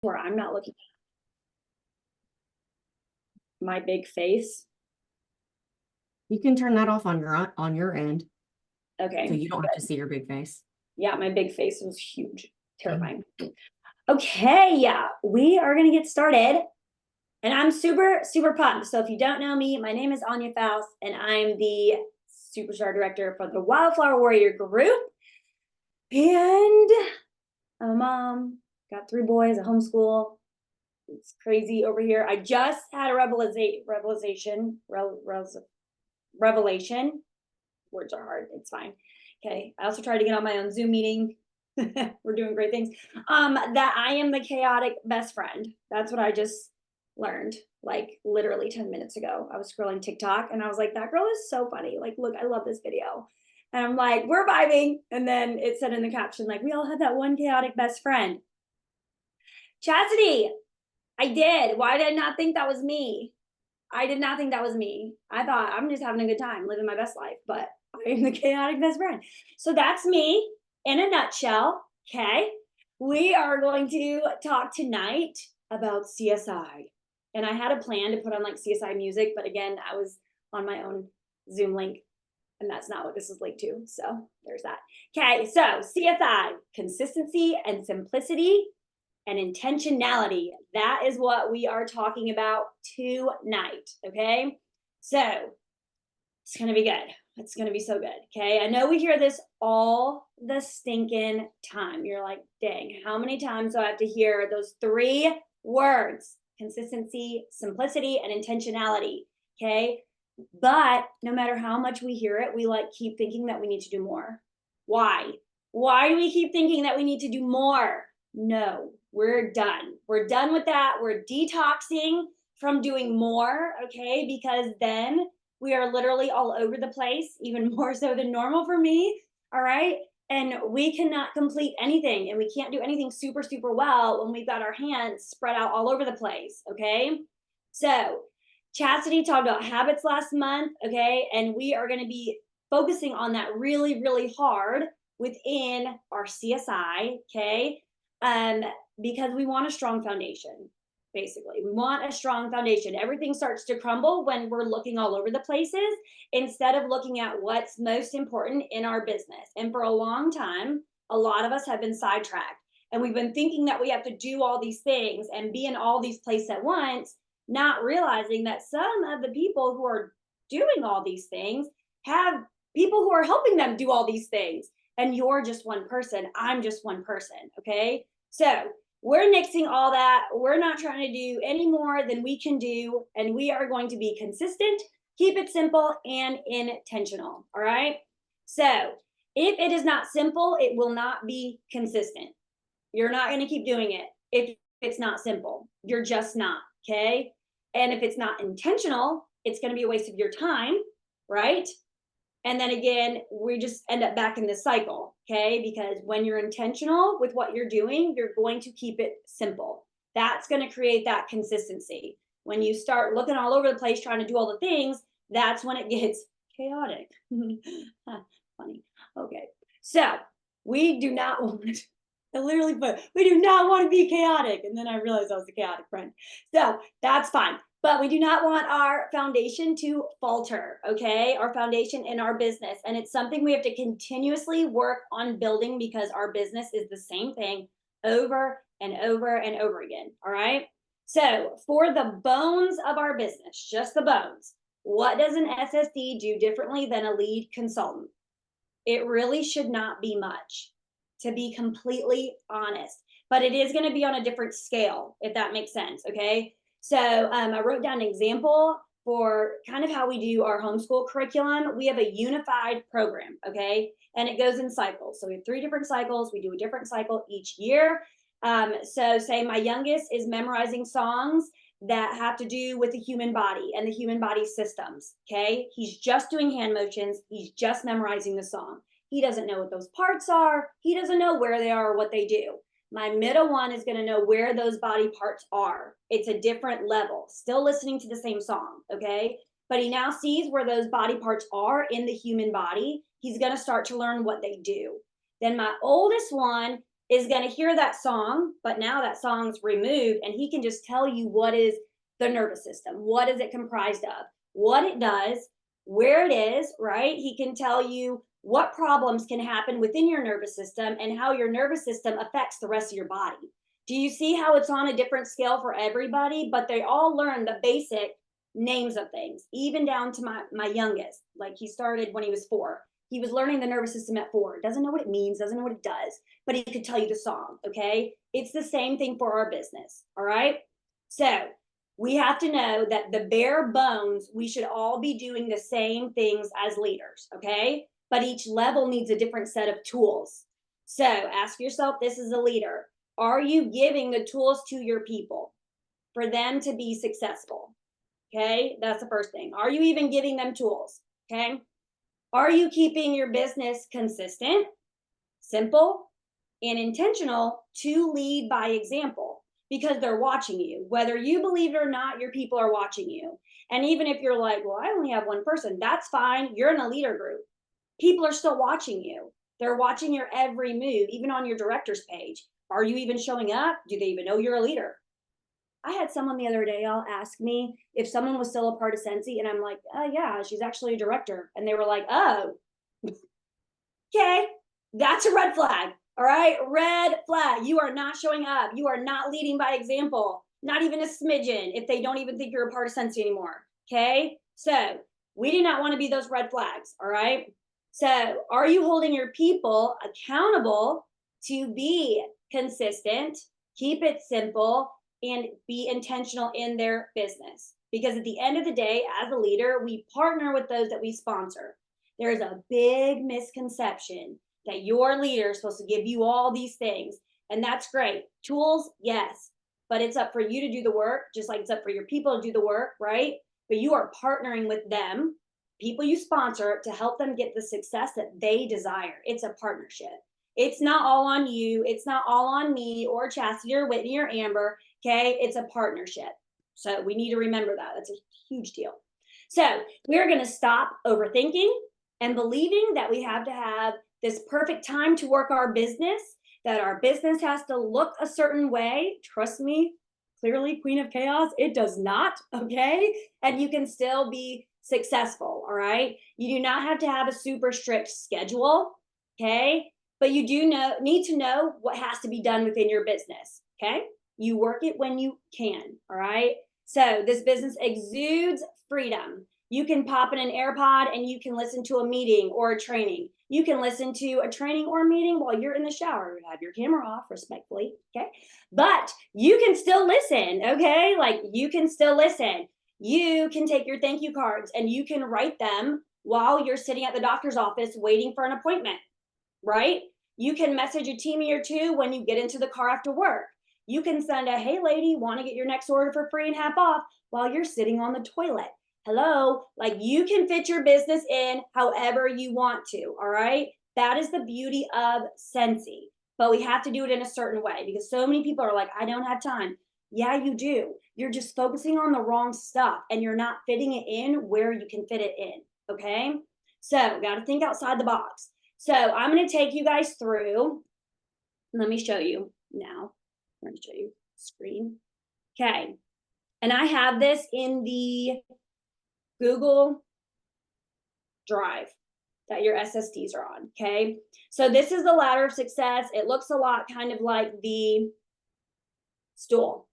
where I'm not looking at my big face. You can turn that off on your end, so Okay. you don't have to see your big face. Yeah, my big face was huge. Okay. Terrifying. Okay, yeah, we are gonna get started. And I'm super, super pumped. So if you don't know me, my name is Anya Faust, and I'm the superstar director for the Wildflower Warrior group. And I'm a mom, got 3 boys, a homeschool. It's crazy over here. I just had a revelation. Words are hard. It's fine. Okay. I also tried to get on my own Zoom meeting. We're doing great things. That I am the chaotic best friend. That's what I just learned, like literally 10 minutes ago. I was scrolling TikTok and I was like, that girl is so funny. Like, look, I love this video. And I'm like, we're vibing. And then it said in the caption, like, we all have that one chaotic best friend. Chastity, I did. Why did I not think that was me? I did not think that was me. I thought I'm just having a good time, living my best life, but I am the chaotic best friend. So that's me in a nutshell. Okay. We are going to talk tonight about CSI. And I had a plan to put on like CSI music, but again, I was on my own Zoom link, and that's not what this is linked to. So there's that. Okay. So CSI, consistency and simplicity and intentionality. That is what we are talking about tonight. Okay. So it's going to be good. It's going to be so good. Okay. I know we hear this all the stinking time. You're like, dang, how many times do I have to hear those 3 words? Consistency, simplicity, and intentionality. Okay. But no matter how much we hear it, we like keep thinking that we need to do more. Why? Why do we keep thinking that we need to do more? No, we're done. We're done with that. We're detoxing from doing more, okay? Because then we are literally all over the place, even more so than normal for me, all right? And we cannot complete anything, and we can't do anything super, super well when we've got our hands spread out all over the place, okay? So, Chastity talked about habits last month, okay? And we are going to be focusing on that really, really hard within our CSI, okay? Um, because we want a strong foundation, basically. We want a strong foundation. Everything starts to crumble when we're looking all over the places instead of looking at what's most important in our business. And for a long time, a lot of us have been sidetracked, and we've been thinking that we have to do all these things and be in all these places at once, not realizing that some of the people who are doing all these things have people who are helping them do all these things. And you're just one person. I'm just one person. Okay. So we're nixing all that. We're not trying to do any more than we can do. And we are going to be consistent, keep it simple, and intentional. All right. So if it is not simple, it will not be consistent. You're not going to keep doing it if it's not simple. You're just not. Okay. And if it's not intentional, it's going to be a waste of your time. Right. And then again, we just end up back in this cycle, okay? Because when you're intentional with what you're doing, you're going to keep it simple. That's going to create that consistency. When you start looking all over the place trying to do all the things, that's when it gets chaotic. Funny. Okay. So we do not want, I literally put, we do not want to be chaotic. And then I realized I was a chaotic friend. So that's fine. But we do not want our foundation to falter, okay? Our foundation in our business. And it's something we have to continuously work on building because our business is the same thing over and over and over again, all right? So for the bones of our business, just the bones, what does an SSD do differently than a lead consultant? It really should not be much, to be completely honest. But it is going to be on a different scale, if that makes sense, okay? So I wrote down an example for kind of how we do our homeschool curriculum. We have a unified program, okay? And it goes in cycles. So we have 3 different cycles. We do a different cycle each year. So say my youngest is memorizing songs that have to do with the human body and the human body systems, okay? He's just doing hand motions. He's just memorizing the song. He doesn't know what those parts are. He doesn't know where they are or what they do. My middle one is going to know where those body parts are. It's a different level, still listening to the same song, okay? But he now sees where those body parts are in the human body. He's going to start to learn what they do. Then my oldest one is going to hear that song, but now that song's removed and he can just tell you what is the nervous system, what is it comprised of, what it does, where it is, right? He can tell you what problems can happen within your nervous system and how your nervous system affects the rest of your body. Do you see how it's on a different scale for everybody? But they all learn the basic names of things, even down to my youngest. Like he started when he was 4. He was learning the nervous system at 4. Doesn't know what it means, doesn't know what it does, but he could tell you the song, okay? It's the same thing for our business, all right? So we have to know that the bare bones, we should all be doing the same things as leaders, okay? But each level needs a different set of tools. So ask yourself, this is a leader. Are you giving the tools to your people for them to be successful? Okay, that's the first thing. Are you even giving them tools? Okay. Are you keeping your business consistent, simple, and intentional to lead by example? Because they're watching you. Whether you believe it or not, your people are watching you. And even if you're like, well, I only have one person, that's fine. You're in a leader group. People are still watching you. They're watching your every move, even on your director's page. Are you even showing up? Do they even know you're a leader? I had someone the other day, I'll ask me if someone was still a part of Scentsy, and I'm like, yeah, she's actually a director. And they were like, oh, okay, that's a red flag. All right, red flag. You are not showing up. You are not leading by example, not even a smidgen if they don't even think you're a part of Scentsy anymore. Okay, so we do not want to be those red flags. All right, so are you holding your people accountable to be consistent, keep it simple, and be intentional in their business? Because at the end of the day, as a leader, we partner with those that we sponsor. There's a big misconception that your leader is supposed to give you all these things. And that's great. Tools, yes. But it's up for you to do the work, just like it's up for your people to do the work, right? But you are partnering with them, people you sponsor, to help them get the success that they desire. It's a partnership. It's not all on you. It's not all on me or Chastity or Whitney or Amber. Okay. It's a partnership. So we need to remember that. That's a huge deal. So we're going to stop overthinking and believing that we have to have this perfect time to work our business, that our business has to look a certain way. Trust me, clearly, Queen of Chaos, it does not. Okay. And you can still be successful. All right. You do not have to have a super strict schedule. Okay. But you do need to know what has to be done within your business. Okay. You work it when you can. All right. So this business exudes freedom. You can pop in an AirPod and you can listen to a meeting or a training. You can listen to a training or a meeting while you're in the shower. Have your camera off respectfully. Okay. But you can still listen. Okay. Like you can still listen. You can take your thank you cards and you can write them while you're sitting at the doctor's office waiting for an appointment. Right? You can message a teamie or two when you get into the car after work. You can send a, hey lady, want to get your next order for free and half off while you're sitting on the toilet. Hello, like you can fit your business in however you want to. All right. That is the beauty of Scentsy, but we have to do it in a certain way because so many people are like, I don't have time. Yeah, you do. You're just focusing on the wrong stuff and you're not fitting it in where you can fit it in. Okay. So got to think outside the box. So I'm going to take you guys through. Let me show you now. I'm going to show you screen. Okay. And I have this in the Google Drive that your SSDs are on. Okay. So this is the ladder of success. It looks a lot kind of like the stool.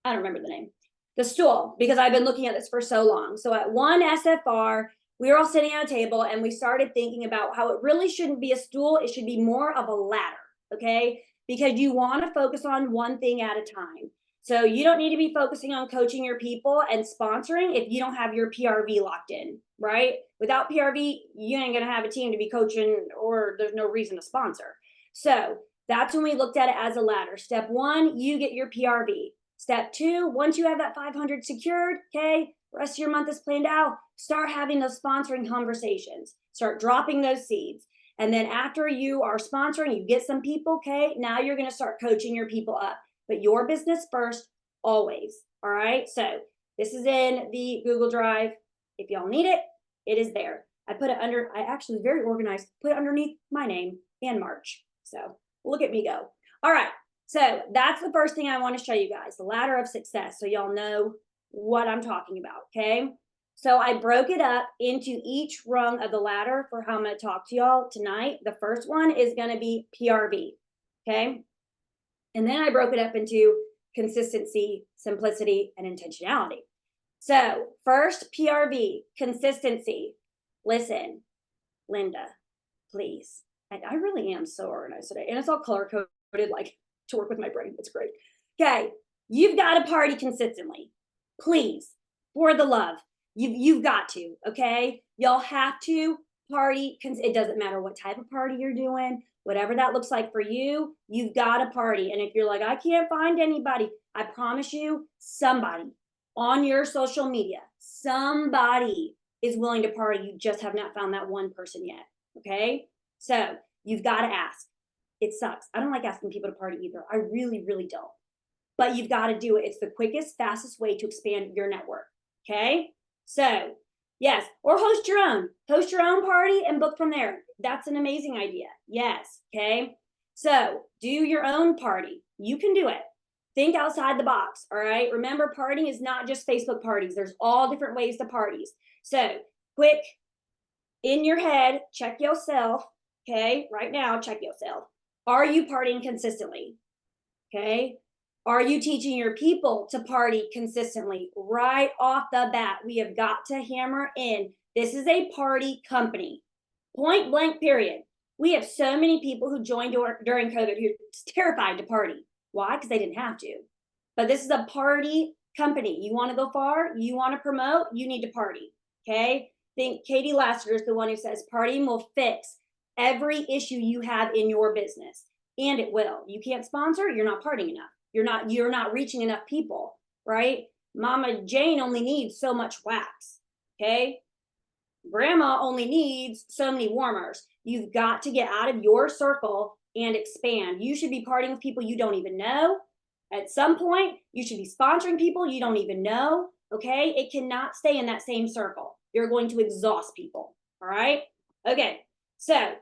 I don't remember the name. The stool, because I've been looking at this for so long. So at one SFR, we were all sitting at a table and we started thinking about how it really shouldn't be a stool. It should be more of a ladder. Okay. Because you want to focus on one thing at a time. So you don't need to be focusing on coaching your people and sponsoring if you don't have your PRV locked in, right? Without PRV, you ain't going to have a team to be coaching or there's no reason to sponsor. So that's when we looked at it as a ladder. Step 1, you get your PRV. Step 2, once you have that 500 secured, okay, rest of your month is planned out, start having those sponsoring conversations, start dropping those seeds. And then after you are sponsoring, you get some people, okay, now you're going to start coaching your people up. But your business first, always. All right. So this is in the Google Drive. If y'all need it, it is there. I put it under, I actually was very organized, put it underneath my name and March. So Look at me go. All right. So that's the first thing I want to show you guys, the ladder of success. So y'all know what I'm talking about. Okay. So I broke it up into each rung of the ladder for how I'm going to talk to y'all tonight. The first one is going to be PRV. Okay. And then I broke it up into consistency, simplicity, and intentionality. So first, PRV, consistency. Listen, Linda, please. And I really am so organized today. And it's all color coded, like to work with my brain. It's great. Okay. You've got to party consistently. Please, for the love. You've got to, okay? Y'all have to party. It doesn't matter what type of party you're doing, whatever that looks like for you, you've got to party. And if you're like, I can't find anybody, I promise you, somebody on your social media, somebody is willing to party. You just have not found that one person yet, okay? So you've got to ask. It sucks. I don't like asking people to party either. I really, really don't. But you've got to do it. It's the quickest, fastest way to expand your network, okay? So yes, or host your own party and book from there. That's an amazing idea. Yes, okay? So do your own party. You can do it. Think outside the box, all right? Remember, partying is not just Facebook parties. There's all different ways to parties. So quick, in your head, check yourself, okay? Right now, check yourself. Are you partying consistently? Okay? Are you teaching your people to party consistently? Right off the bat, we have got to hammer in. This is a party company. Point blank, period. We have so many people who joined during COVID who's terrified to party. Why? Because they didn't have to. But this is a party company. You want to go far? You want to promote? You need to party. Okay? Think Katie Lassiter is the one who says partying will fix every issue you have in your business. And it will. You can't sponsor, you're not partying enough. You're not reaching enough people, right? Mama Jane only needs so much wax. Okay? Grandma only needs so many warmers. You've got to get out of your circle and expand. You should be partying with people you don't even know. At some point, you should be sponsoring people you don't even know. Okay? It cannot stay in that same circle. You're going to exhaust people. All right? Okay. So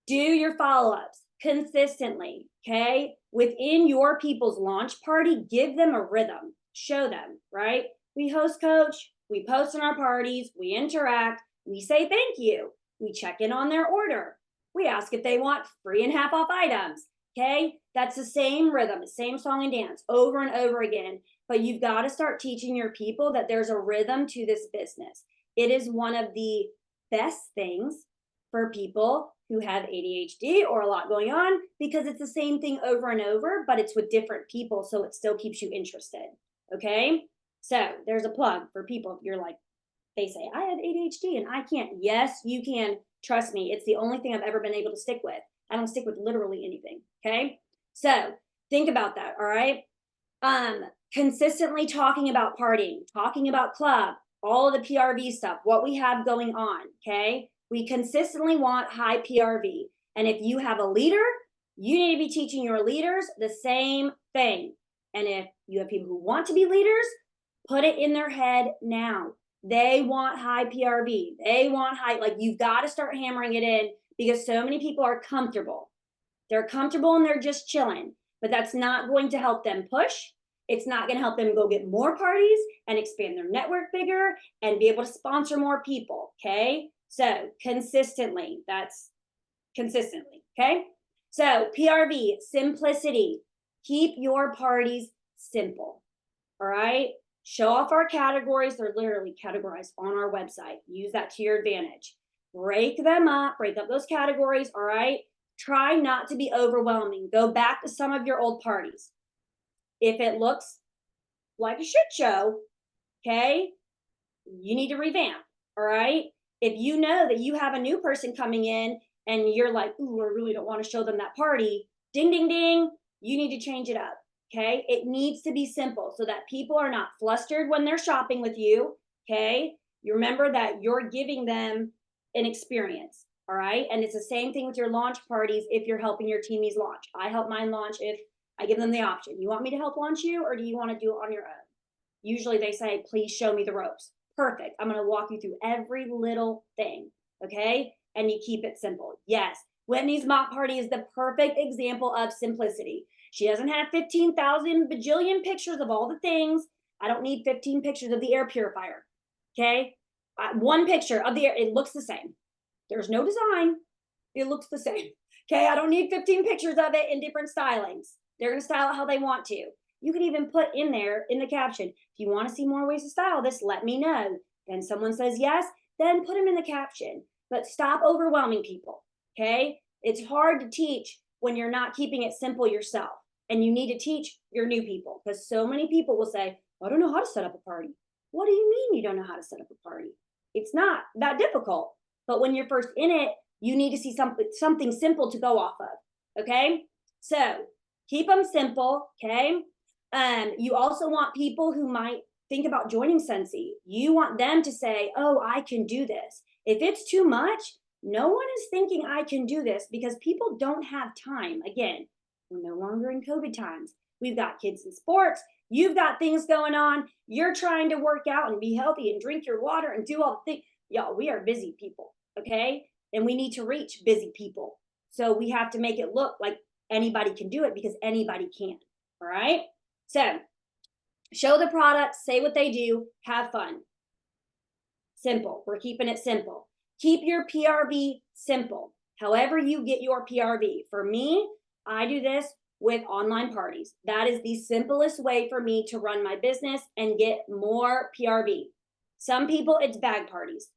do your follow-ups consistently. Okay? Within your people's launch party, give them a rhythm. Show them, right? We host coach, we post in our parties, we interact, we say thank you, we check in on their order, we ask if they want free and half off items. Okay? That's the same rhythm, the same song and dance over and over again. But you've got to start teaching your people that there's a rhythm to this business. It is one of the best things for people who have ADHD or a lot going on, because it's the same thing over and over, but it's with different people, so it still keeps you interested. Okay? So there's a plug for people. If you're like, they say, I have ADHD and I can't. Yes, you can. Trust me, it's the only thing I've ever been able to stick with. I don't stick with literally anything. Okay? So think about that. All right? Consistently talking about partying, talking about club, all of the PRV stuff, what we have going on. Okay? We consistently want high PRV. And if you have a leader, you need to be teaching your leaders the same thing. And if you have people who want to be leaders, put it in their head now. They want high PRV. They want high, like you've got to start hammering it in, because so many people are comfortable. They're comfortable and they're just chilling, but that's not going to help them push. It's not going to help them go get more parties and expand their network bigger and be able to sponsor more people. Okay? So consistently, that's consistently. Okay? So PRV, simplicity. Keep your parties simple. All right? Show off our categories. They're literally categorized on our website. Use that to your advantage. Break them up. Break up those categories. All right? Try not to be overwhelming. Go back to some of your old parties. If it looks like a shit show, okay, you need to revamp. All right? If you know that you have a new person coming in and you're like, ooh, I really don't want to show them that party, ding, ding, ding, you need to change it up. Okay? It needs to be simple so that people are not flustered when they're shopping with you. Okay? You remember that you're giving them an experience. All right? And it's the same thing with your launch parties if you're helping your teamies launch. I help mine launch if I give them the option. You want me to help launch you, or do you want to do it on your own? Usually they say, please show me the ropes. Perfect. I'm going to walk you through every little thing. Okay? And you keep it simple. Yes, Whitney's mock party is the perfect example of simplicity. She doesn't have 15,000 bajillion pictures of all the things. I don't need 15 pictures of the air purifier. Okay. One picture of the air, it looks the same. There's no design. It looks the same. Okay. I don't need 15 pictures of it in different stylings. They're going to style it how they want to. You can even put in there in the caption, if you want to see more ways to style this, let me know. And someone says yes, then put them in the caption. But stop overwhelming people. Okay. It's hard to teach when you're not keeping it simple yourself. And you need to teach your new people, because so many people will say, I don't know how to set up a party. What do you mean you don't know how to set up a party? It's not that difficult. But when you're first in it, you need to see something simple to go off of. Okay. So keep them simple. Okay. You also want people who might think about joining Scentsy. You want them to say, oh, I can do this. If it's too much, no one is thinking I can do this, because people don't have time. Again, we're no longer in COVID times. We've got kids in sports. You've got things going on. You're trying to work out and be healthy and drink your water and do all the things. Y'all, we are busy people, okay? And we need to reach busy people. So we have to make it look like anybody can do it, because anybody can, all right? So show the products, say what they do, have fun. Simple. We're keeping it simple. Keep your PRV simple. However you get your PRV. For me, I do this with online parties. That is the simplest way for me to run my business and get more PRV. Some people, it's bag parties.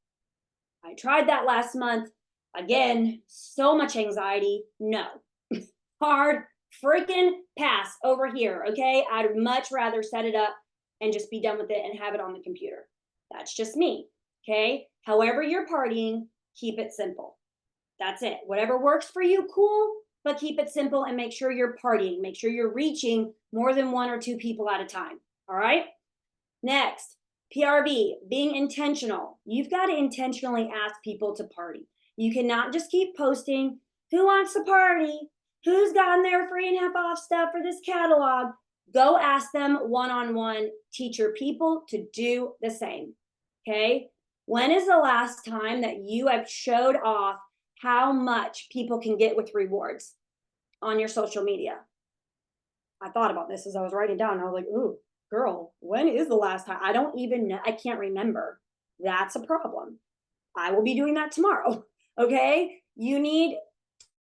I tried that last month. Again, so much anxiety. No. Hard freaking pass over here, okay? I'd much rather set it up and just be done with it and have it on the computer. That's just me, okay? However you're partying, keep it simple. That's it. Whatever works for you, cool, but keep it simple and make sure you're partying. Make sure you're reaching more than 1 or 2 people at a time, all right? Next, PRV, being intentional. You've got to intentionally ask people to party. You cannot just keep posting, who wants to party? Who's gotten their free and half off stuff for this catalog? Go ask them one-on-one. Teach your people to do the same, okay? When is the last time that you have showed off how much people can get with rewards on your social media? I thought about this as I was writing down. I was like, ooh, girl, when is the last time? I don't even know. I can't remember. That's a problem. I will be doing that tomorrow, okay? You need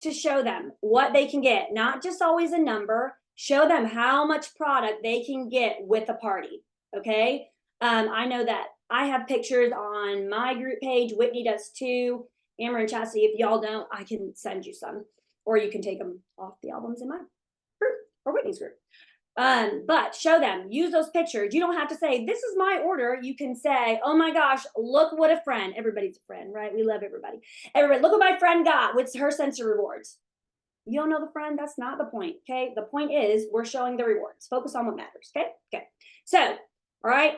to show them what they can get, not just always a number. Show them how much product they can get with a party, okay? I know that I have pictures on my group page. Whitney does too. Amber and Chastity, if y'all don't, I can send you some, or you can take them off the albums in my group or Whitney's group. But show them, use those pictures. You don't have to say, this is my order. You can say, oh my gosh, look what a friend. Everybody's a friend, right? We love everybody. Everybody, look what my friend got with her Scentsy rewards. You don't know the friend? That's not the point, okay? The point is we're showing the rewards. Focus on what matters, okay? Okay. So, all right.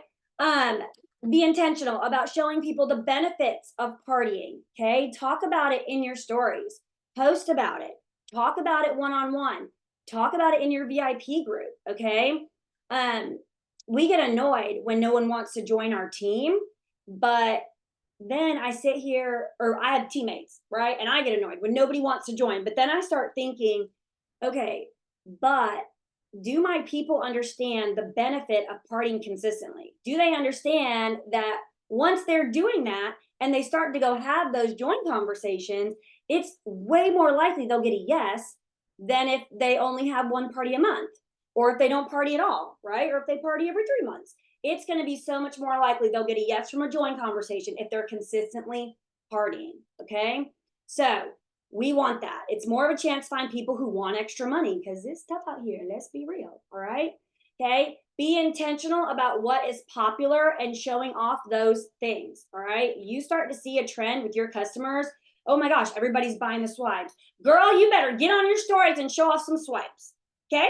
Be intentional about showing people the benefits of partying, okay? Talk about it in your stories. Post about it. Talk about it one-on-one. Talk about it in your VIP group, okay? We get annoyed when no one wants to join our team, but then I sit here, or I have teammates, right? And I get annoyed when nobody wants to join. But then I start thinking, okay, but do my people understand the benefit of partying consistently? Do they understand that once they're doing that and they start to go have those joint conversations, it's way more likely they'll get a yes than if they only have one party a month, or if they don't party at all, right? Or if they party every 3 months. It's going to be so much more likely they'll get a yes from a joint conversation if they're consistently partying, okay? So we want that. It's more of a chance to find people who want extra money, because it's tough out here. Let's be real, all right? Okay? Be intentional about what is popular and showing off those things, all right? You start to see a trend with your customers. Oh my gosh, everybody's buying the swipes. Girl, you better get on your stories and show off some swipes, okay?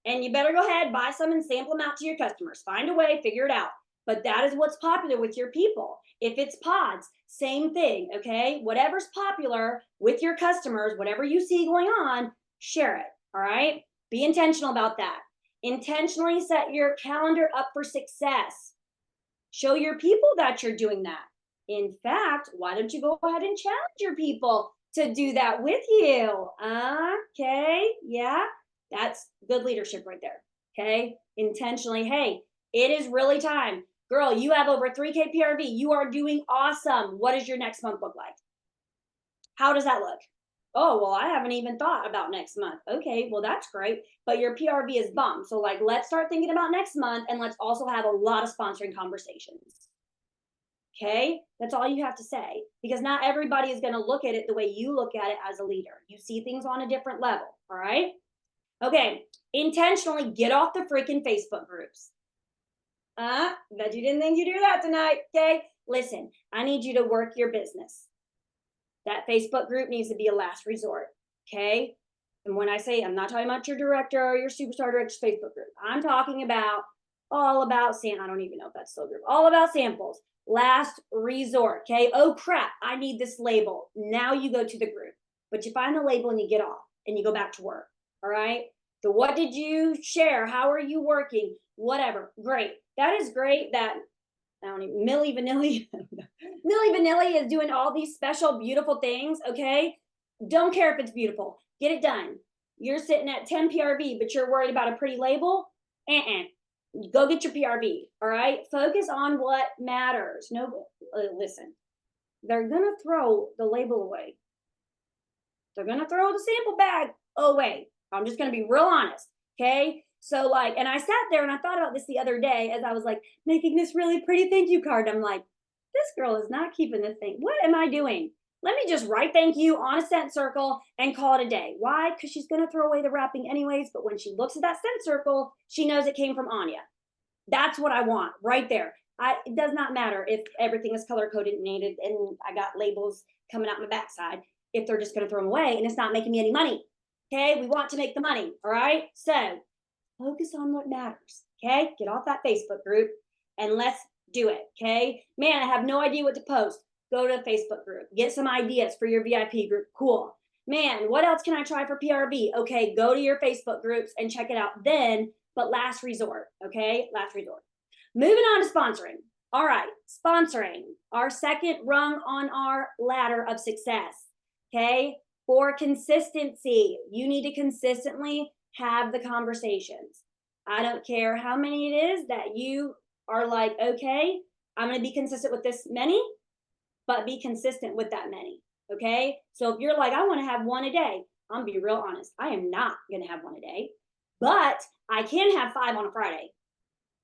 And you better go ahead, buy some and sample them out to your customers. Find a way, figure it out. But that is what's popular with your people. If it's pods, same thing, okay? Whatever's popular with your customers, whatever you see going on, share it, all right? Be intentional about that. Intentionally set your calendar up for success. Show your people that you're doing that. In fact, why don't you go ahead and challenge your people to do that with you. Okay, yeah, that's good leadership right there. Okay, intentionally, hey, it is really time. Girl, you have over 3K PRV. You are doing awesome. What does your next month look like? How does that look? Oh, well, I haven't even thought about next month. Okay, well, that's great. But your PRV is bummed. So, like, let's start thinking about next month and let's also have a lot of sponsoring conversations. Okay, that's all you have to say because not everybody is going to look at it the way you look at it as a leader. You see things on a different level. All right. Okay, intentionally get off the freaking Facebook groups. Bet you didn't think you'd do that tonight. Okay, listen, I need you to work your business. That Facebook group needs to be a last resort. Okay. And when I say I'm not talking about your director or your superstar director's Facebook group, I'm talking about all about I don't even know if that's still a group, all about samples. Last resort. Okay. Oh crap, I need this label. Now you go to the group, but you find the label and you get off and you go back to work. All right. So what did you share? How are you working? Whatever. Great. That is great that I don't even Millie Vanilli. Millie Vanilli is doing all these special, beautiful things. Okay. Don't care if it's beautiful. Get it done. You're sitting at 10 PRV, but you're worried about a pretty label. Go get your PRV. All right. Focus on what matters. No, listen, they're going to throw the label away. They're going to throw the sample bag away. I'm just going to be real honest. Okay. So like, and I sat there and I thought about this the other day as I was like making this really pretty thank you card. I'm like, this girl is not keeping this thing. What am I doing? Let me just write thank you on a scent circle and call it a day. Why? Because she's going to throw away the wrapping anyways. But when she looks at that scent circle, she knows it came from Anya. That's what I want right there. It does not matter if everything is color coordinated and I got labels coming out my backside if they're just going to throw them away and it's not making me any money. Okay. We want to make the money. All right. So focus on what matters. Okay. Get off that Facebook group and let's do it. Okay. Man, I have no idea what to post. Go to a Facebook group. Get some ideas for your VIP group. Cool. Man, what else can I try for PRV? Okay. Go to your Facebook groups and check it out then. But last resort. Okay. Last resort. Moving on to sponsoring. All right. Sponsoring. Our second rung on our ladder of success. Okay. For consistency, you need to consistently have the conversations. I don't care how many it is that you are like, okay, I'm going to be consistent with this many, but be consistent with that many. Okay. So if you're like, I want to have one a day, I'm gonna be real honest. I am not going to have one a day, but I can have 5 on a Friday,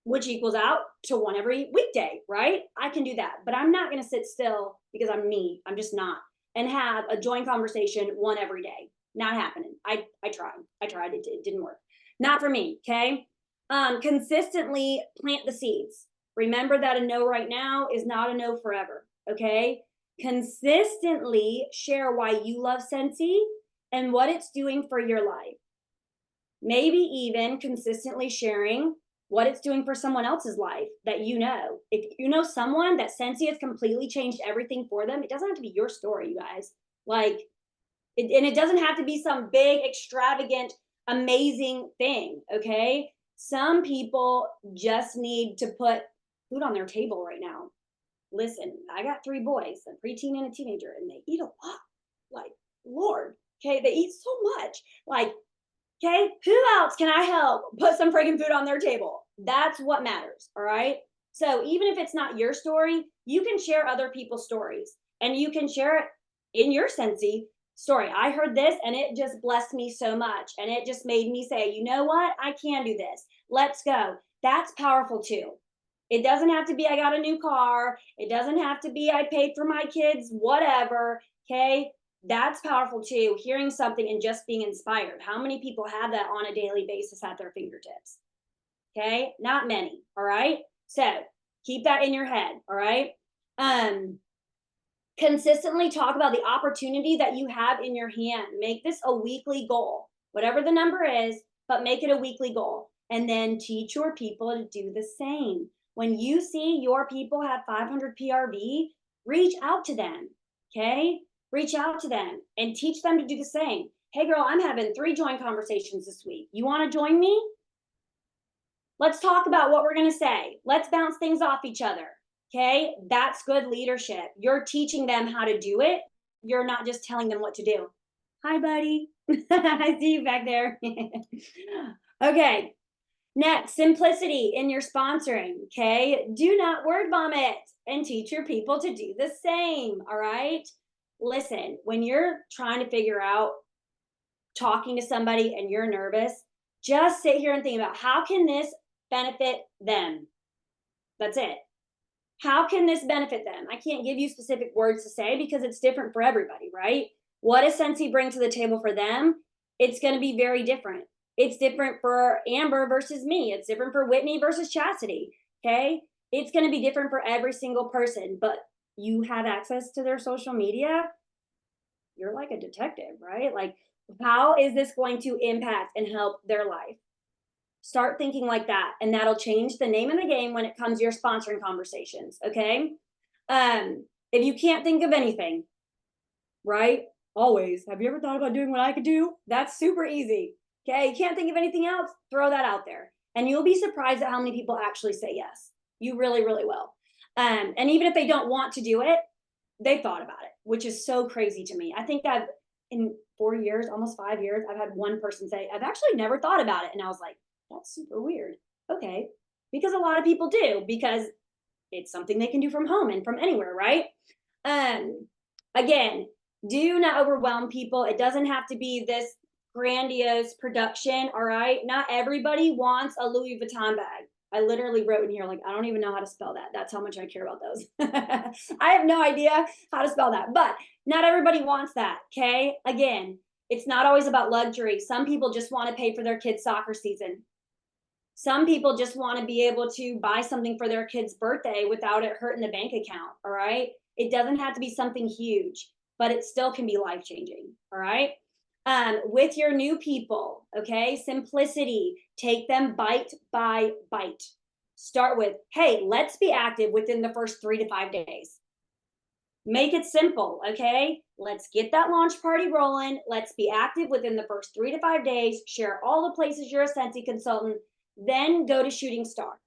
which equals out to 1 every weekday, right? I can do that, but I'm not going to sit still because I'm me. I'm just not. And have a joint conversation 1 every day. Not happening. I tried. It didn't work. Not for me. Okay. Consistently plant the seeds. Remember that a no right now is not a no forever. Okay. Consistently share why you love Scentsy and what it's doing for your life. Maybe even consistently sharing what it's doing for someone else's life that you know. If you know someone that Scentsy has completely changed everything for them, it doesn't have to be your story, you guys. Like, and it doesn't have to be some big, extravagant, amazing thing, okay? Some people just need to put food on their table right now. Listen, I got 3 boys, a preteen and a teenager, and they eat a lot. Like, Lord, okay? They eat so much. Like, okay, who else can I help put some freaking food on their table? That's what matters, all right? So even if it's not your story, you can share other people's stories and you can share it in your Scentsy story. I heard this and it just blessed me so much. And it just made me say, you know what? I can do this. Let's go. That's powerful too. It doesn't have to be, I got a new car. It doesn't have to be, I paid for my kids, whatever. Okay. That's powerful too. Hearing something and just being inspired. How many people have that on a daily basis at their fingertips? Okay. Not many. All right. So keep that in your head. All right. Consistently talk about the opportunity that you have in your hand. Make this a weekly goal, whatever the number is, but make it a weekly goal. And then teach your people to do the same. When you see your people have 500 PRV, reach out to them. Okay. Reach out to them and teach them to do the same. Hey girl, I'm having 3 join conversations this week. You want to join me? Let's talk about what we're going to say. Let's bounce things off each other. Okay. That's good leadership. You're teaching them how to do it you're not just telling them what to do. Hi, buddy. I see you back there. Okay. Next, simplicity in your sponsoring. Okay. Do not word vomit and teach your people to do the same. All right. Listen, when you're trying to figure out talking to somebody and you're nervous, just sit here and think about how can this benefit them? That's it. How can this benefit them? I can't give you specific words to say because it's different for everybody, right? What does Scentsy bring to the table for them? It's going to be very different. It's different for Amber versus me. It's different for Whitney versus Chastity. Okay. It's going to be different for every single person, but you have access to their social media. You're like a detective, right? Like, how is this going to impact and help their life? Start thinking like that, and that'll change the name of the game when it comes to your sponsoring conversations. Okay. If you can't think of anything, right? Always, have you ever thought about doing what I could do? That's super easy. Okay. You can't think of anything else, throw that out there. And you'll be surprised at how many people actually say yes. You really, really will. And even if they don't want to do it, they thought about it, which is so crazy to me. I think I've, in 4 years, almost 5 years, I've had one person say, I've actually never thought about it. And I was like, that's super weird. Okay. Because a lot of people do, because it's something they can do from home and from anywhere, right? Again, do not overwhelm people. It doesn't have to be this grandiose production. All right. Not everybody wants a Louis Vuitton bag. I literally wrote in here, like, I don't even know how to spell that. That's how much I care about those. I have no idea how to spell that, but not everybody wants that. Okay. Again, it's not always about luxury. Some people just want to pay for their kids' soccer season. Some people just want to be able to buy something for their kid's birthday without it hurting the bank account. All right. It doesn't have to be something huge, but it still can be life changing. All right. With your new people, okay, simplicity, take them bite by bite. Start with, hey, let's be active within the first 3 to 5 days. Make it simple, okay? Let's get that launch party rolling. Let's be active within the first 3 to 5 days. Share all the places you're a Scentsy consultant. Then go to shooting star.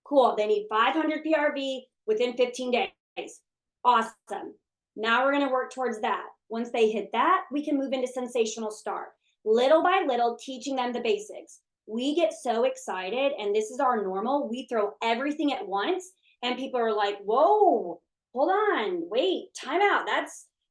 Cool. They need 500 PRV within 15 days. Awesome. Now we're going to work towards that. Once they hit that, we can move into sensational star. Little by little, teaching them the basics. We get so excited, and this is our normal. We throw everything at once, and people are like, whoa, hold on, wait, time out.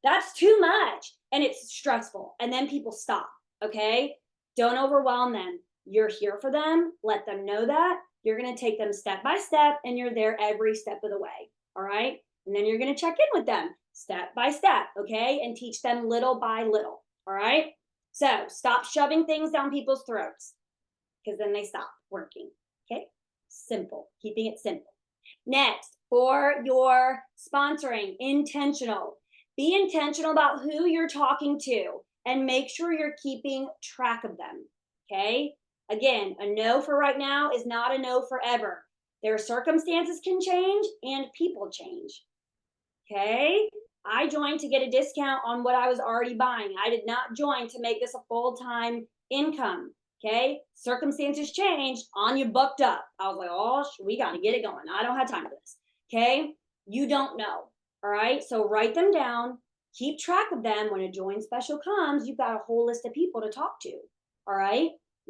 That's too much. And it's stressful. And then people stop. Okay. Don't overwhelm them. You're here for them. Let them know that. You're going to take them step by step, and you're there every step of the way. All right. And then you're going to check in with them step by step. Okay. And teach them little by little. All right. So stop shoving things down people's throats, because then they stop working. Okay. Simple. Keeping it simple. Next, for your sponsoring, intentional. Be intentional about who you're talking to and make sure you're keeping track of them. Okay. Again, a no for right now is not a no forever. Their circumstances can change and people change. Okay. I joined to get a discount on what I was already buying. I did not join to make this a full-time income. Okay. Circumstances changed. Anya booked up. I was like, oh, we got to get it going. I don't have time for this. Okay. You don't know. All right. So write them down. Keep track of them. When a join special comes, you've got a whole list of people to talk to. All right.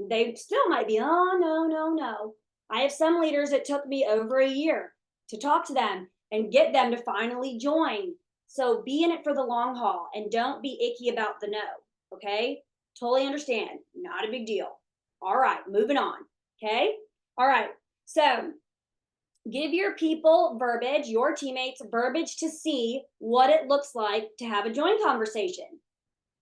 They still might be, oh, no. I have some leaders that took me over a year to talk to them and get them to finally join. So be in it for the long haul and don't be icky about the no. Okay. Totally understand. Not a big deal. All right. Moving on. Okay. All right. So give your people verbiage, your teammates verbiage to see what it looks like to have a joint conversation.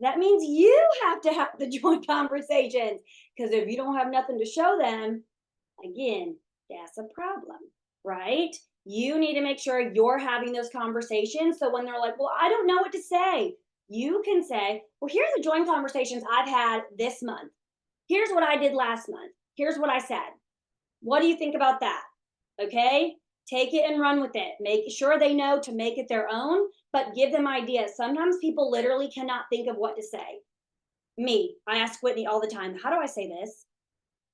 That means you have to have the joint conversations, because if you don't have nothing to show them, again, that's a problem, right? You need to make sure you're having those conversations. So when they're like, well, I don't know what to say, you can say, well, here's the joint conversations I've had this month. Here's what I did last month. Here's what I said. What do you think about that? Okay. Take it and run with it. Make sure they know to make it their own, but give them ideas. Sometimes people literally cannot think of what to say. Me, I ask Whitney all the time, how do I say this?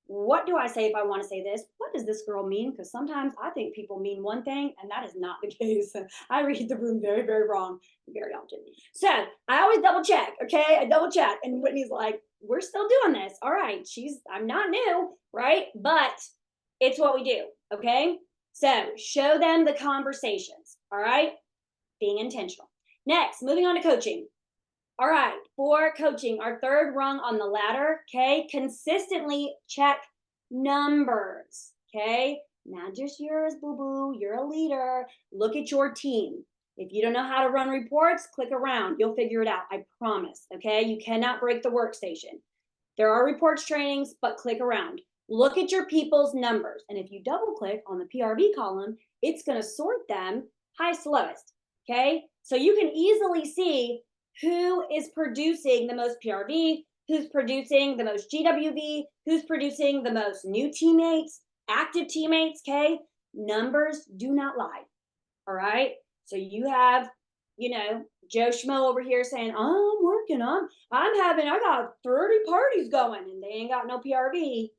What do I say if I want to say this? What does this girl mean? Because sometimes I think people mean one thing, and that is not the case. I read the room very, very wrong very often. So I always double check. Okay, I double check, and Whitney's like, "We're still doing this. All right, I'm not new, right? But it's what we do. Okay, so show them the conversations. All right, being intentional. Next, moving on to coaching. All right, for coaching, our third rung on the ladder, okay, consistently check numbers, okay? Not just yours, boo boo, you're a leader. Look at your team. If you don't know how to run reports, click around. You'll figure it out, I promise, okay? You cannot break the workstation. There are reports trainings, but click around. Look at your people's numbers. And if you double click on the PRV column, it's going to sort them highest to lowest, okay? So you can easily see who is producing the most PRV, who's producing the most GWV, who's producing the most new teammates, active teammates, okay? Numbers do not lie, all right? So you have, Joe Schmo over here saying, oh, I'm working on, I got 30 parties going and they ain't got no PRV.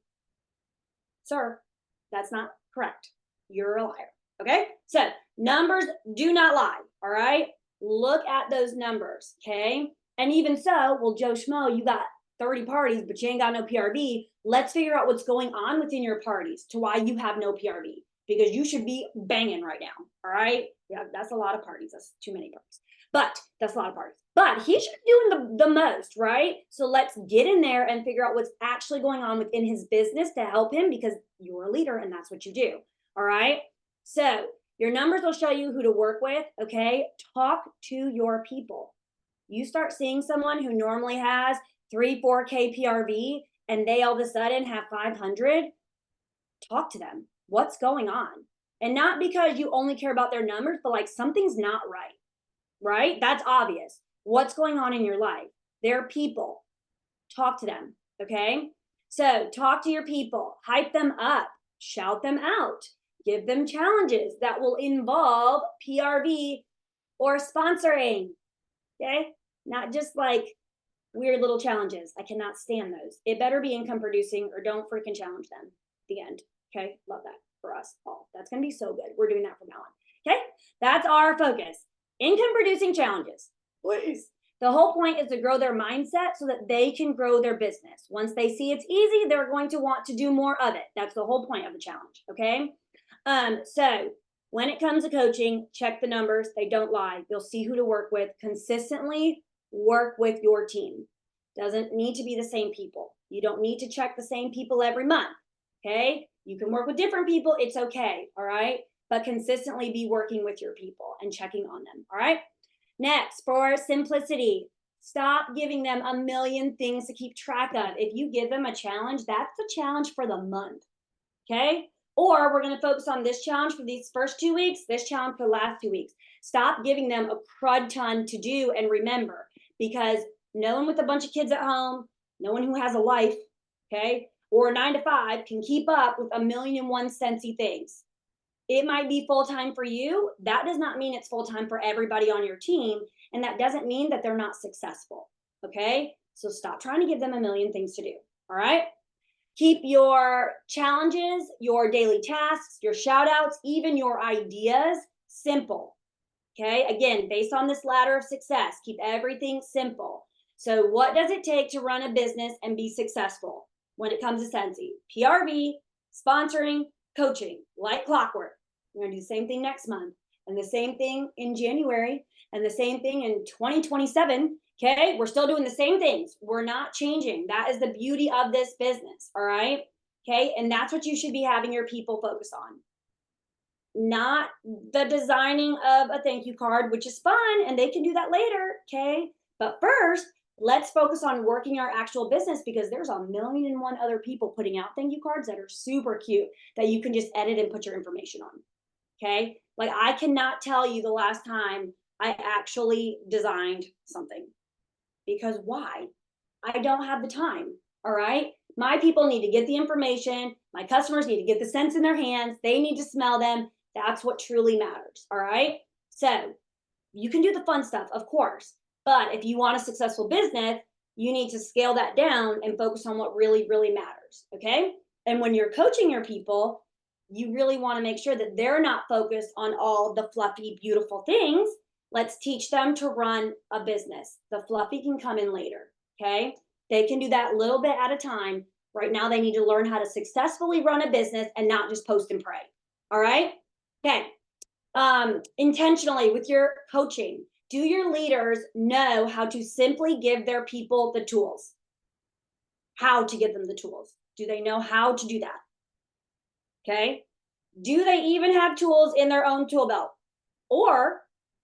Sir, that's not correct. You're a liar, okay? So numbers do not lie, all right? Look at those numbers, okay? And even so, well, Joe Schmo, you got 30 parties, but you ain't got no PRV. Let's figure out what's going on within your parties to why you have no PRV, because you should be banging right now, all right? Yeah, that's a lot of parties. That's too many parties. But that's a lot of parties. But he should be doing the most, right? So let's get in there and figure out what's actually going on within his business to help him, because you're a leader and that's what you do, all right? So your numbers will show you who to work with, okay? Talk to your people. You start seeing someone who normally has 3-4K PRV and they all of a sudden have 500, talk to them. What's going on? And not because you only care about their numbers, but like something's not right, right? That's obvious. What's going on in your life? They're people. Talk to them, okay? So talk to your people, hype them up, shout them out, give them challenges that will involve PRV or sponsoring, okay? Not just like weird little challenges. I cannot stand those. It better be income producing or don't freaking challenge them. The end, okay? Love that for us all. That's gonna be so good. We're doing that from now on, okay? That's our focus. Income producing challenges, please. The whole point is to grow their mindset so that they can grow their business. Once they see it's easy, they're going to want to do more of it. That's the whole point of the challenge, okay? So when it comes to coaching, check the numbers. They don't lie. You'll see who to work with. Consistently work with your team. Doesn't need to be the same people. You don't need to check the same people every month, okay? You can work with different people. It's okay, all right? But consistently be working with your people and checking on them, all right? Next, for simplicity, stop giving them a million things to keep track of. If you give them a challenge, that's the challenge for the month, okay? Or we're going to focus on this challenge for these first 2 weeks, this challenge for the last 2 weeks. Stop giving them a crud ton to do and remember, because no one with a bunch of kids at home, no one who has a life, okay, or a 9 to 5 can keep up with 1,000,001 Scentsy things. It might be full-time for you. That does not mean it's full-time for everybody on your team. And that doesn't mean that they're not successful, okay? So stop trying to give them a million things to do, all right? Keep your challenges, your daily tasks, your shout outs, even your ideas simple, okay? Again, based on this ladder of success, keep everything simple. So what does it take to run a business and be successful when it comes to Scentsy? PRV, sponsoring, coaching, like clockwork. We're gonna do the same thing next month, and the same thing in January, and the same thing in 2027. Okay, we're still doing the same things. We're not changing. That is the beauty of this business, all right? Okay, and that's what you should be having your people focus on. Not the designing of a thank you card, which is fun, and they can do that later, okay? But first, let's focus on working our actual business, because there's 1,000,001 other people putting out thank you cards that are super cute that you can just edit and put your information on, okay? Like, I cannot tell you the last time I actually designed something, because why? I don't have the time, all right? My people need to get the information. My customers need to get the scents in their hands. They need to smell them. That's what truly matters, all right? So you can do the fun stuff, of course, but if you want a successful business, you need to scale that down and focus on what really, really matters, okay? And when you're coaching your people, you really want to make sure that they're not focused on all the fluffy, beautiful things. Let's teach them to run a business. The fluffy can come in later. Okay. They can do that little bit at a time. Right now, they need to learn how to successfully run a business and not just post and pray. All right. Okay. Intentionally with your coaching, do your leaders know how to simply give their people the tools? How to give them the tools? Do they know how to do that? Okay. Do they even have tools in their own tool belt? Or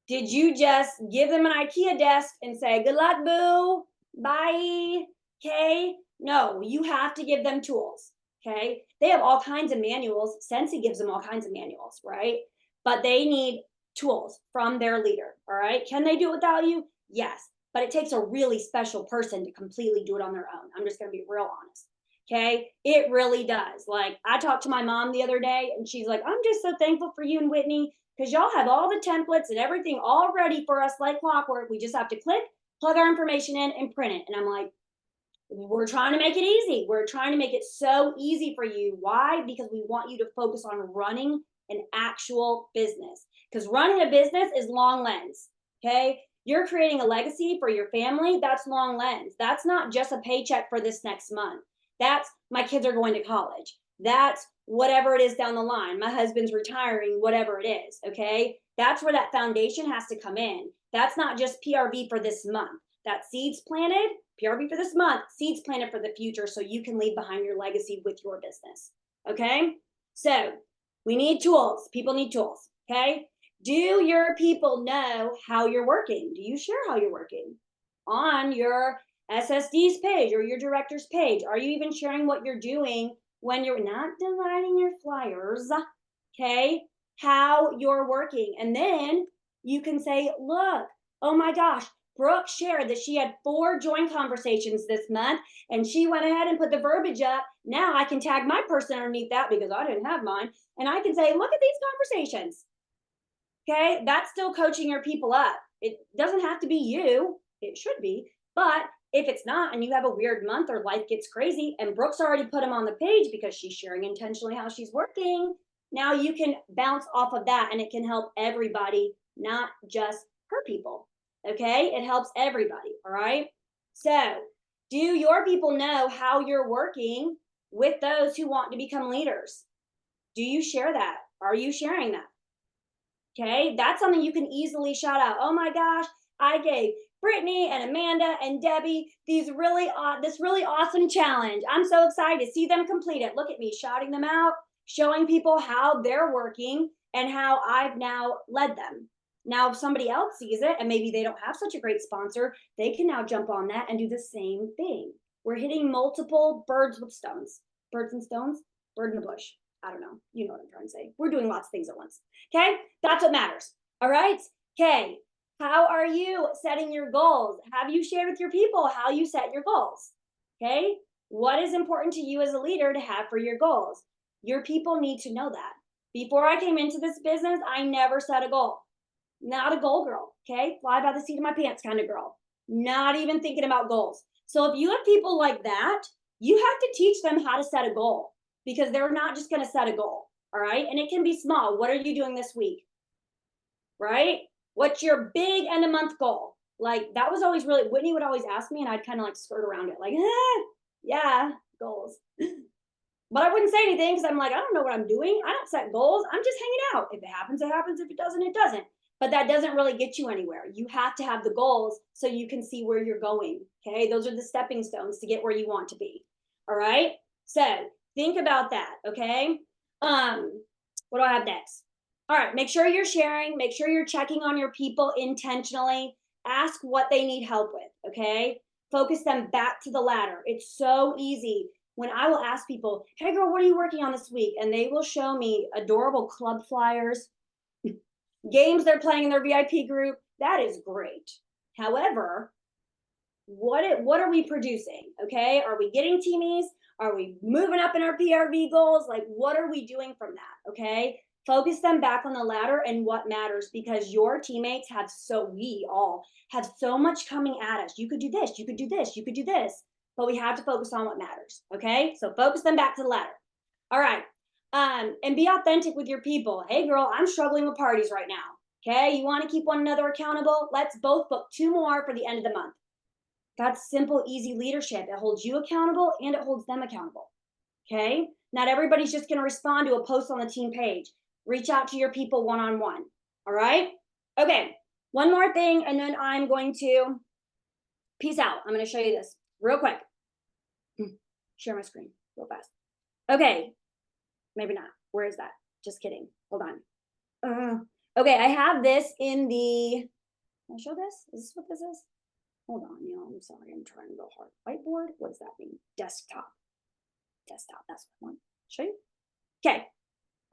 did you just give them an IKEA desk and say, good luck, boo, bye? Okay. No, you have to give them tools. Okay. They have all kinds of manuals. Scentsy gives them all kinds of manuals, right? But they need tools from their leader. All right. Can they do it without you? Yes. But it takes a really special person to completely do it on their own. I'm just going to be real honest. Okay. It really does. Like, I talked to my mom the other day and she's like, I'm just so thankful for you and Whitney because y'all have all the templates and everything all ready for us like clockwork. We just have to click, plug our information in, and print it. And I'm like, we're trying to make it easy. We're trying to make it so easy for you. Why? Because we want you to focus on running an actual business. Because running a business is long lens. Okay. You're creating a legacy for your family. That's long lens. That's not just a paycheck for this next month. That's my kids are going to college. That's whatever it is down the line. My husband's retiring, whatever it is. Okay. That's where that foundation has to come in. That's not just PRV for this month. That seeds planted, PRV for this month, seeds planted for the future so you can leave behind your legacy with your business. Okay. So we need tools. People need tools. Okay. Do your people know how you're working? Do you share how you're working on your SSD's page or your director's page? Are you even sharing what you're doing when you're not dividing your flyers? Okay, how you're working. And then you can say, look, oh my gosh, Brooke shared that she had 4 joint conversations this month and she went ahead and put the verbiage up. Now I can tag my person underneath that because I didn't have mine. And I can say, look at these conversations. Okay, that's still coaching your people up. It doesn't have to be you, it should be, but if it's not and you have a weird month or life gets crazy and Brooke's already put them on the page because she's sharing intentionally how she's working, now you can bounce off of that and it can help everybody, not just her people. Okay, it helps everybody. All right. So, do your people know how you're working with those who want to become leaders? Do you share that? Are you sharing that? Okay, that's something you can easily shout out. Oh my gosh, I gave Brittany and Amanda and Debbie this really awesome challenge. I'm so excited to see them complete it. Look at me shouting them out, showing people how they're working and how I've now led them. Now, if somebody else sees it and maybe they don't have such a great sponsor, they can now jump on that and do the same thing. We're hitting multiple birds with stones. Birds and stones, bird in the bush. I don't know. You know what I'm trying to say. We're doing lots of things at once. Okay. That's what matters. All right. Okay. How are you setting your goals? Have you shared with your people how you set your goals? Okay. What is important to you as a leader to have for your goals? Your people need to know that. Before I came into this business, I never set a goal. Not a goal girl. Okay. Fly by the seat of my pants kind of girl. Not even thinking about goals. So if you have people like that, you have to teach them how to set a goal, because they're not just going to set a goal. All right. And it can be small. What are you doing this week? Right. What's your big end of month goal? Like, that was always really, Whitney would always ask me and I'd kind of like skirt around it. Like, yeah, goals. But I wouldn't say anything because I'm like, I don't know what I'm doing. I don't set goals. I'm just hanging out. If it happens, it happens. If it doesn't, it doesn't. But that doesn't really get you anywhere. You have to have the goals so you can see where you're going. Okay. Those are the stepping stones to get where you want to be. All right. So think about that. Okay. What do I have next? All right. Make sure you're sharing. Make sure you're checking on your people intentionally. Ask what they need help with. Okay. Focus them back to the ladder. It's so easy when I will ask people, hey girl, what are you working on this week? And they will show me adorable club flyers, games they're playing in their VIP group. That is great. However, what are we producing? Okay. Are we getting teamies? Are we moving up in our PRV goals? Like, what are we doing from that? Okay. Focus them back on the ladder and what matters, because your teammates we all have so much coming at us. You could do this, you could do this, you could do this, but we have to focus on what matters. Okay. So focus them back to the ladder. All right. And be authentic with your people. Hey girl, I'm struggling with parties right now. Okay. You want to keep one another accountable? Let's both book 2 more for the end of the month. That's simple, easy leadership. It holds you accountable and it holds them accountable. Okay. Not everybody's just going to respond to a post on the team page. Reach out to your people one-on-one. All right. Okay. One more thing, and then I'm going to peace out. I'm going to show you this real quick. Share my screen real fast. Okay. Maybe not. Where is that? Just kidding. Hold on. Okay. I have this in the, can I show this? Is this what this is? Hold on, y'all. I'm sorry. I'm trying to go hard. Whiteboard. What does that mean? Desktop. Desktop. That's what I want. Show you. Okay.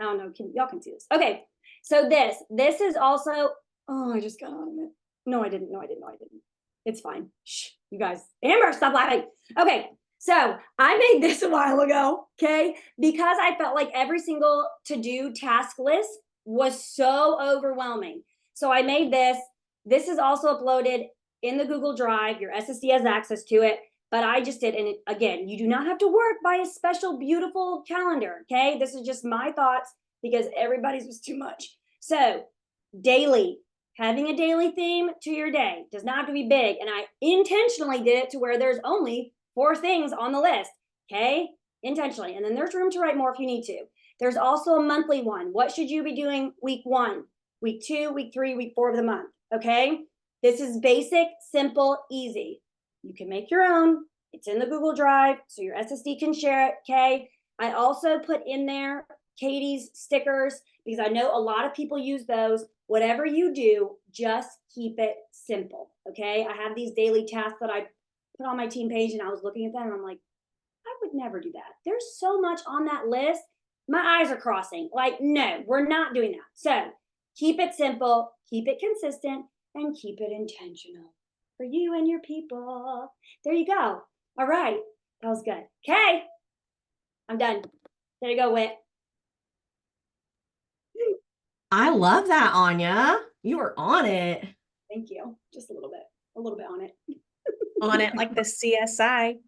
I don't know. Y'all can see this. Okay. So this is also, oh, I just got out of it. No, I didn't. It's fine. Shh, you guys. Amber, stop laughing. Okay. So I made this a while ago. Okay. Because I felt like every single to-do task list was so overwhelming. So I made this. This is also uploaded in the Google Drive. Your SSD has access to it. But I just did, and again, you do not have to work by a special, beautiful calendar, okay? This is just my thoughts because everybody's was too much. So, daily, having a daily theme to your day does not have to be big, and I intentionally did it to where there's only 4 things on the list, okay? Intentionally, and then there's room to write more if you need to. There's also a monthly one. What should you be doing week 1, week 2, week 3, week 4 of the month, okay? This is basic, simple, easy. You can make your own. It's in the Google Drive, so your SSD can share it, okay? I also put in there Katie's stickers because I know a lot of people use those. Whatever you do, just keep it simple, okay? I have these daily tasks that I put on my team page, and I was looking at them, and I'm like, I would never do that. There's so much on that list. My eyes are crossing. Like, no, we're not doing that. So keep it simple, keep it consistent, and keep it intentional for you and your people. There you go. All right. That was good. Okay. I'm done. There you go, Whit. I love that, Anya. You were on it. Thank you. Just a little bit on it. On it like the CSI.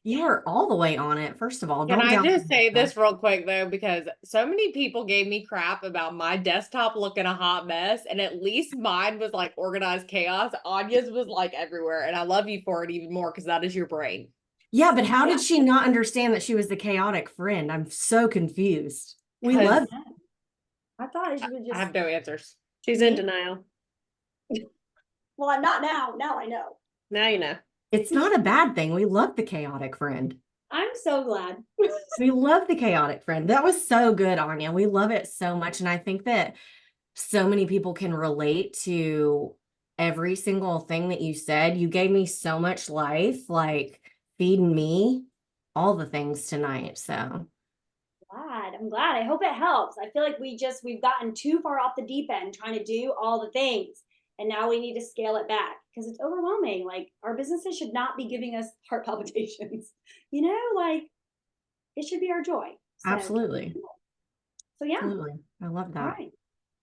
You were all the way on it. First of all, Can don't I down just say yourself. this real quick though, because so many people gave me crap about my desktop looking a hot mess, and at least mine was like organized chaos. Anya's was like everywhere, and I love you for it even more because that is your brain. Yeah, but how did she not understand that she was the chaotic friend? I'm so confused. We 'Cause love it. I thought she would I have just. no answers. She's in denial. Well, I'm not now. Now I know. Now you know. It's not a bad thing. We love the chaotic friend. I'm so glad. We love the chaotic friend. That was so good, Anya. We love it so much. And I think that so many people can relate to every single thing that you said. You gave me so much life, like feeding me all the things tonight. So I'm glad. I hope it helps. I feel like we've gotten too far off the deep end trying to do all the things. And now we need to scale it back because it's overwhelming. Like, our businesses should not be giving us heart palpitations, like it should be our joy. So, absolutely. So yeah. Absolutely. I love that. All right.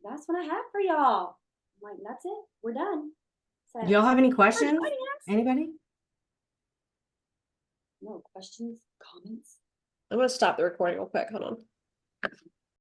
That's what I have for y'all. I'm like, that's it. We're done. So, Do y'all have any questions? Anybody? No questions, comments. I'm gonna stop the recording real quick. Hold on.